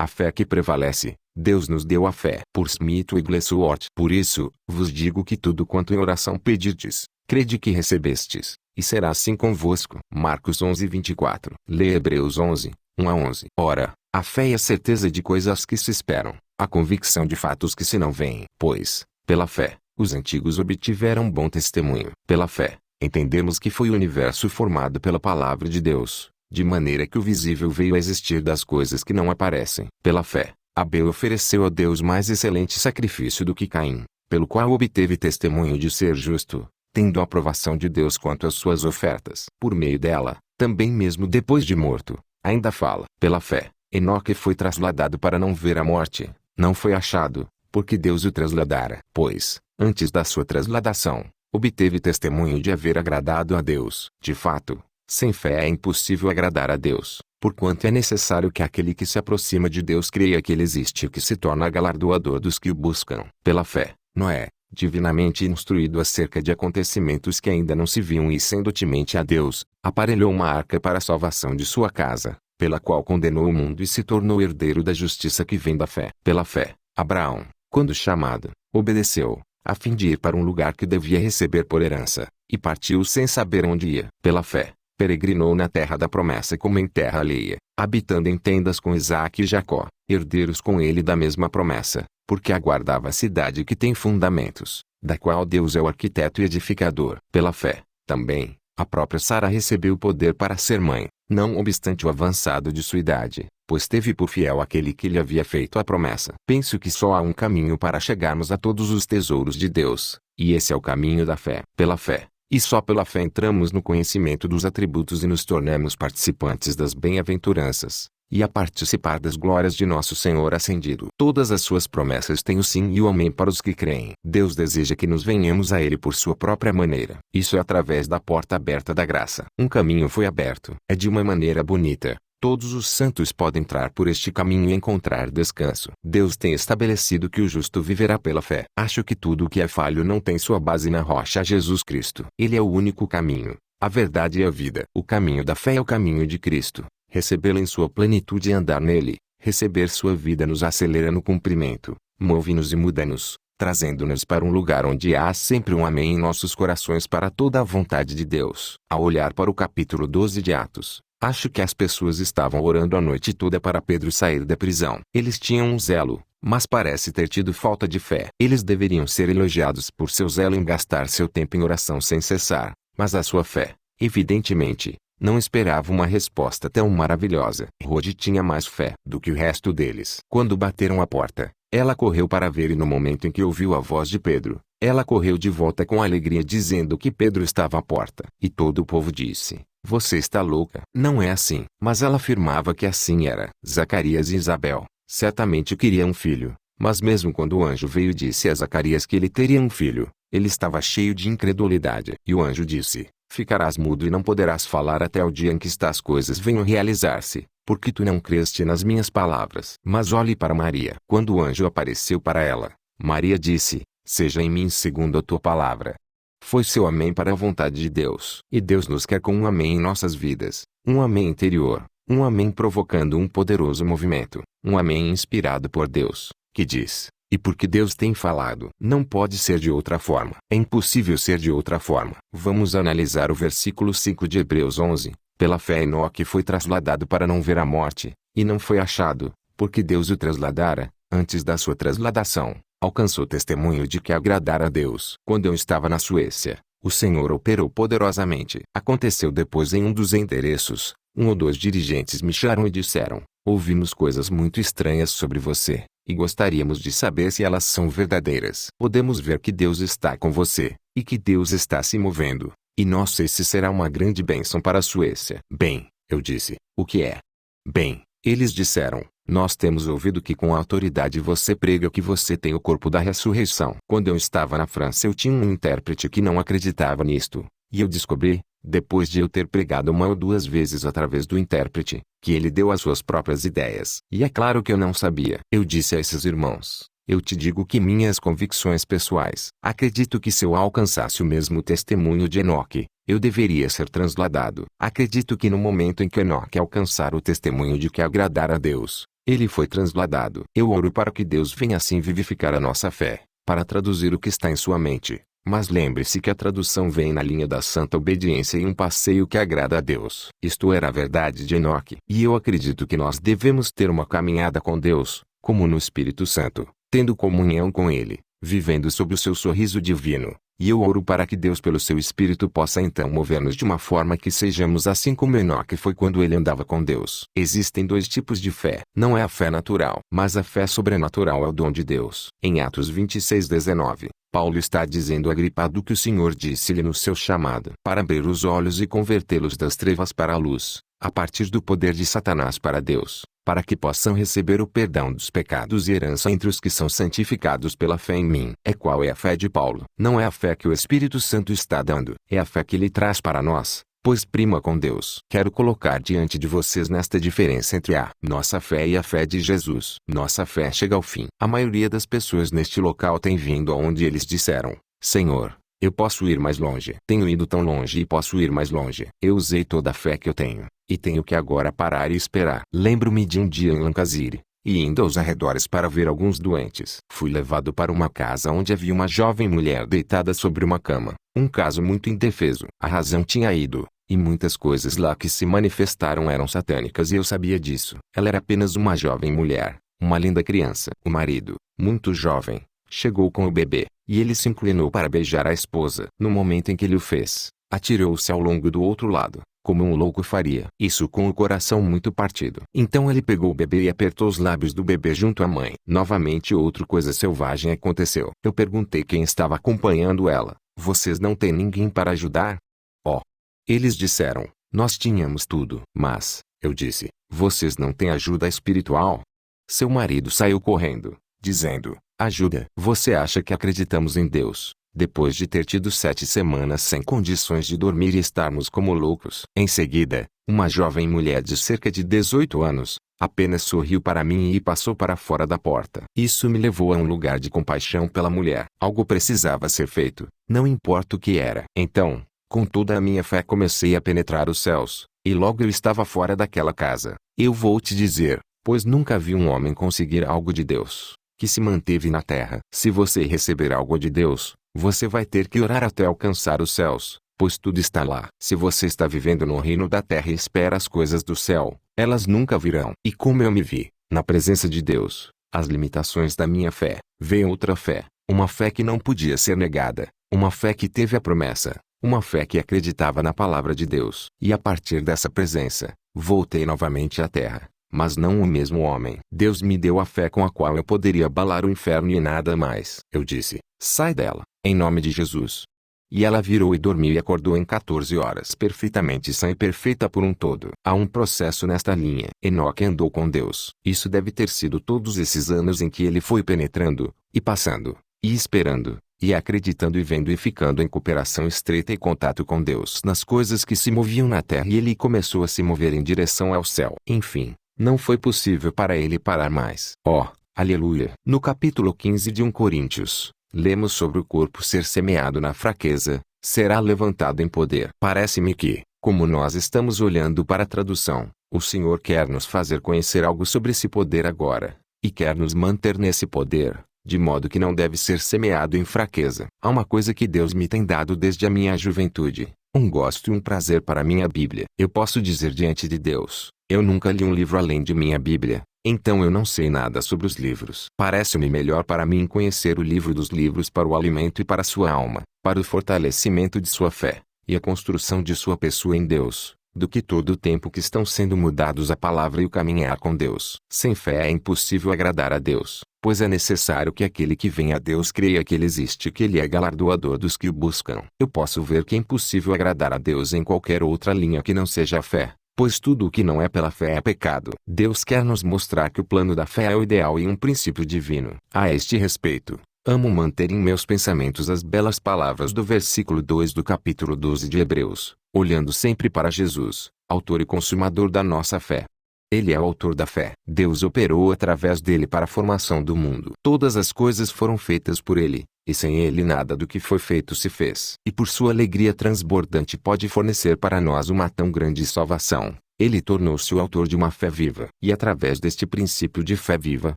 a fé que prevalece. Deus nos deu a fé. Por Smith Wigglesworth. Por isso, vos digo que tudo quanto em oração pedirdes, crede que recebestes, e será assim convosco. Marcos 11:24. Lê Hebreus 11, 1-11. Ora, a fé é a certeza de coisas que se esperam, a convicção de fatos que se não veem. Pois, pela fé, os antigos obtiveram bom testemunho. Pela fé, entendemos que foi o universo formado pela palavra de Deus, de maneira que o visível veio a existir das coisas que não aparecem. Pela fé, Abel ofereceu a Deus mais excelente sacrifício do que Caim, pelo qual obteve testemunho de ser justo, tendo a aprovação de Deus quanto às suas ofertas. Por meio dela, também mesmo depois de morto, ainda fala. Pela fé, Enoque foi trasladado para não ver a morte, não foi achado, porque Deus o trasladara. Pois, antes da sua trasladação, obteve testemunho de haver agradado a Deus. De fato, sem fé é impossível agradar a Deus, porquanto é necessário que aquele que se aproxima de Deus creia que Ele existe e que se torna galardoador dos que o buscam. Pela fé, Noé, divinamente instruído acerca de acontecimentos que ainda não se viam e sendo temente a Deus, aparelhou uma arca para a salvação de sua casa, pela qual condenou o mundo e se tornou herdeiro da justiça que vem da fé. Pela fé, Abraão, quando chamado, obedeceu, a fim de ir para um lugar que devia receber por herança, e partiu sem saber onde ia. Pela fé, peregrinou na terra da promessa como em terra alheia, habitando em tendas com Isaque e Jacó, herdeiros com ele da mesma promessa, porque aguardava a cidade que tem fundamentos, da qual Deus é o arquiteto e edificador. Pela fé, também, a própria Sara recebeu o poder para ser mãe, não obstante o avançado de sua idade, pois teve por fiel aquele que lhe havia feito a promessa. Penso que só há um caminho para chegarmos a todos os tesouros de Deus, e esse é o caminho da fé. Pela fé, e só pela fé entramos no conhecimento dos atributos e nos tornamos participantes das bem-aventuranças, e a participar das glórias de nosso Senhor ascendido. Todas as suas promessas têm o sim e o amém para os que creem. Deus deseja que nos venhamos a Ele por sua própria maneira. Isso é através da porta aberta da graça. Um caminho foi aberto. É de uma maneira bonita. Todos os santos podem entrar por este caminho e encontrar descanso. Deus tem estabelecido que o justo viverá pela fé. Acho que tudo o que é falho não tem sua base na rocha Jesus Cristo. Ele é o único caminho, a verdade e a vida. O caminho da fé é o caminho de Cristo. Recebê-lo em sua plenitude e andar nele, receber sua vida nos acelera no cumprimento, move-nos e muda-nos, trazendo-nos para um lugar onde há sempre um amém em nossos corações para toda a vontade de Deus. Ao olhar para o capítulo 12 de Atos, acho que as pessoas estavam orando a noite toda para Pedro sair da prisão. Eles tinham um zelo, mas parece ter tido falta de fé. Eles deveriam ser elogiados por seu zelo em gastar seu tempo em oração sem cessar, mas a sua fé, evidentemente, não esperava uma resposta tão maravilhosa. Rode tinha mais fé do que o resto deles. Quando bateram a porta, ela correu para ver e no momento em que ouviu a voz de Pedro, ela correu de volta com alegria dizendo que Pedro estava à porta. E todo o povo disse: "Você está louca." Não é assim. Mas ela afirmava que assim era. Zacarias e Isabel, certamente queriam um filho, mas mesmo quando o anjo veio e disse a Zacarias que ele teria um filho, ele estava cheio de incredulidade. E o anjo disse: "Ficarás mudo e não poderás falar até o dia em que estas coisas venham realizar-se, porque tu não creste nas minhas palavras." Mas olhe para Maria. Quando o anjo apareceu para ela, Maria disse: "Seja em mim segundo a tua palavra." Foi seu amém para a vontade de Deus. E Deus nos quer com um amém em nossas vidas, um amém interior, um amém provocando um poderoso movimento, um amém inspirado por Deus, que diz: "E porque Deus tem falado, não pode ser de outra forma." É impossível ser de outra forma. Vamos analisar o versículo 5 de Hebreus 11. Pela fé Enoque foi trasladado para não ver a morte, e não foi achado, porque Deus o trasladara. Antes da sua trasladação, alcançou testemunho de que agradara a Deus. Quando eu estava na Suécia, o Senhor operou poderosamente. Aconteceu depois em um dos endereços, um ou dois dirigentes me chamaram e disseram: "Ouvimos coisas muito estranhas sobre você, e gostaríamos de saber se elas são verdadeiras." Podemos ver que Deus está com você, e que Deus está se movendo, e não sei se será uma grande bênção para a Suécia. Bem, eu disse: "O que é?" Bem, eles disseram: "Nós temos ouvido que com autoridade você prega que você tem o corpo da ressurreição." Quando eu estava na França eu tinha um intérprete que não acreditava nisto, e eu descobri, depois de eu ter pregado uma ou duas vezes através do intérprete, que ele deu as suas próprias ideias. E é claro que eu não sabia. Eu disse a esses irmãos: "Eu te digo que minhas convicções pessoais, acredito que se eu alcançasse o mesmo testemunho de Enoque, eu deveria ser transladado. Acredito que no momento em que Enoque alcançar o testemunho de que agradar a Deus, Ele foi transladado. Eu oro para que Deus venha assim vivificar a nossa fé, para traduzir o que está em sua mente. Mas lembre-se que a tradução vem na linha da santa obediência e um passeio que agrada a Deus. Isto era a verdade de Enoque. E eu acredito que nós devemos ter uma caminhada com Deus, como no Espírito Santo, tendo comunhão com Ele, vivendo sob o seu sorriso divino. E eu oro para que Deus pelo seu Espírito possa então mover-nos de uma forma que sejamos assim como Enoque foi quando ele andava com Deus. Existem dois tipos de fé. Não é a fé natural, mas a fé sobrenatural é o dom de Deus. Em Atos 26:19, Paulo está dizendo a Agripa do que o Senhor disse-lhe no seu chamado para abrir os olhos e convertê-los das trevas para a luz, a partir do poder de Satanás para Deus, para que possam receber o perdão dos pecados e herança entre os que são santificados pela fé em mim. Qual é a fé de Paulo? Não é a fé que o Espírito Santo está dando, é a fé que ele traz para nós, pois prima com Deus. Quero colocar diante de vocês nesta diferença entre a nossa fé e a fé de Jesus. Nossa fé chega ao fim. A maioria das pessoas neste local tem vindo aonde eles disseram: Senhor, eu posso ir mais longe. Tenho ido tão longe e posso ir mais longe. Eu usei toda a fé que eu tenho, e tenho que agora parar e esperar. Lembro-me de um dia em Lancashire, e indo aos arredores para ver alguns doentes. Fui levado para uma casa onde havia uma jovem mulher deitada sobre uma cama. Um caso muito indefeso. A razão tinha ido, e muitas coisas lá que se manifestaram eram satânicas e eu sabia disso. Ela era apenas uma jovem mulher, uma linda criança. O marido, muito jovem, chegou com o bebê, e ele se inclinou para beijar a esposa. No momento em que ele o fez, atirou-se ao longo do outro lado, como um louco faria. Isso com o coração muito partido. Então ele pegou o bebê e apertou os lábios do bebê junto à mãe. Novamente outra coisa selvagem aconteceu. Eu perguntei quem estava acompanhando ela. Vocês não têm ninguém para ajudar? Oh! Eles disseram, nós tínhamos tudo. Mas, eu disse, vocês não têm ajuda espiritual? Seu marido saiu correndo, dizendo, ajuda. Você acha que acreditamos em Deus, depois de ter tido 7 semanas sem condições de dormir e estarmos como loucos? Em seguida, uma jovem mulher de cerca de 18 anos, apenas sorriu para mim e passou para fora da porta. Isso me levou a um lugar de compaixão pela mulher. Algo precisava ser feito, não importa o que era. Então, com toda a minha fé comecei a penetrar os céus, e logo eu estava fora daquela casa. Eu vou te dizer, pois nunca vi um homem conseguir algo de Deus, que se manteve na terra. Se você receber algo de Deus, você vai ter que orar até alcançar os céus, pois tudo está lá. Se você está vivendo no reino da terra e espera as coisas do céu, elas nunca virão. E como eu me vi, na presença de Deus, as limitações da minha fé, veio outra fé, uma fé que não podia ser negada, uma fé que teve a promessa, uma fé que acreditava na palavra de Deus. E a partir dessa presença, voltei novamente à terra, mas não o mesmo homem. Deus me deu a fé com a qual eu poderia abalar o inferno e nada mais. Eu disse, sai dela, em nome de Jesus. E ela virou e dormiu e acordou em 14 horas perfeitamente sã e perfeita por um todo. Há um processo nesta linha. Enoque andou com Deus. Isso deve ter sido todos esses anos em que ele foi penetrando, e passando, e esperando, e acreditando e vendo e ficando em cooperação estreita e contato com Deus nas coisas que se moviam na terra, e ele começou a se mover em direção ao céu. Enfim, não foi possível para ele parar mais. Oh, aleluia! No capítulo 15 de 1 Coríntios, lemos sobre o corpo ser semeado na fraqueza, será levantado em poder. Parece-me que, como nós estamos olhando para a tradução, o Senhor quer nos fazer conhecer algo sobre esse poder agora, e quer nos manter nesse poder, de modo que não deve ser semeado em fraqueza. Há uma coisa que Deus me tem dado desde a minha juventude, um gosto e um prazer para minha Bíblia. Eu posso dizer diante de Deus, eu nunca li um livro além de minha Bíblia, então eu não sei nada sobre os livros. Parece-me melhor para mim conhecer o livro dos livros para o alimento e para sua alma, para o fortalecimento de sua fé, e a construção de sua pessoa em Deus, do que todo o tempo que estão sendo mudados a palavra e o caminhar com Deus. Sem fé é impossível agradar a Deus, pois é necessário que aquele que vem a Deus creia que Ele existe e que Ele é galardoador dos que o buscam. Eu posso ver que é impossível agradar a Deus em qualquer outra linha que não seja a fé, pois tudo o que não é pela fé é pecado. Deus quer nos mostrar que o plano da fé é o ideal e um princípio divino. A este respeito, amo manter em meus pensamentos as belas palavras do versículo 2 do capítulo 12 de Hebreus, olhando sempre para Jesus, autor e consumador da nossa fé. Ele é o autor da fé. Deus operou através dele para a formação do mundo. Todas as coisas foram feitas por ele, e sem ele nada do que foi feito se fez. E por sua alegria transbordante pode fornecer para nós uma tão grande salvação. Ele tornou-se o autor de uma fé viva. E através deste princípio de fé viva,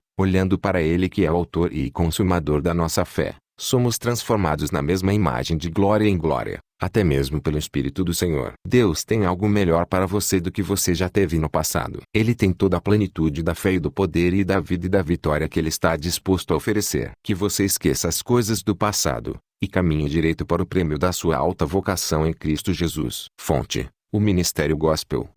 olhando para Ele que é o autor e consumador da nossa fé, somos transformados na mesma imagem de glória em glória, até mesmo pelo Espírito do Senhor. Deus tem algo melhor para você do que você já teve no passado. Ele tem toda a plenitude da fé e do poder e da vida e da vitória que Ele está disposto a oferecer. Que você esqueça as coisas do passado e caminhe direito para o prêmio da sua alta vocação em Cristo Jesus. Fonte: o Ministério Gospel.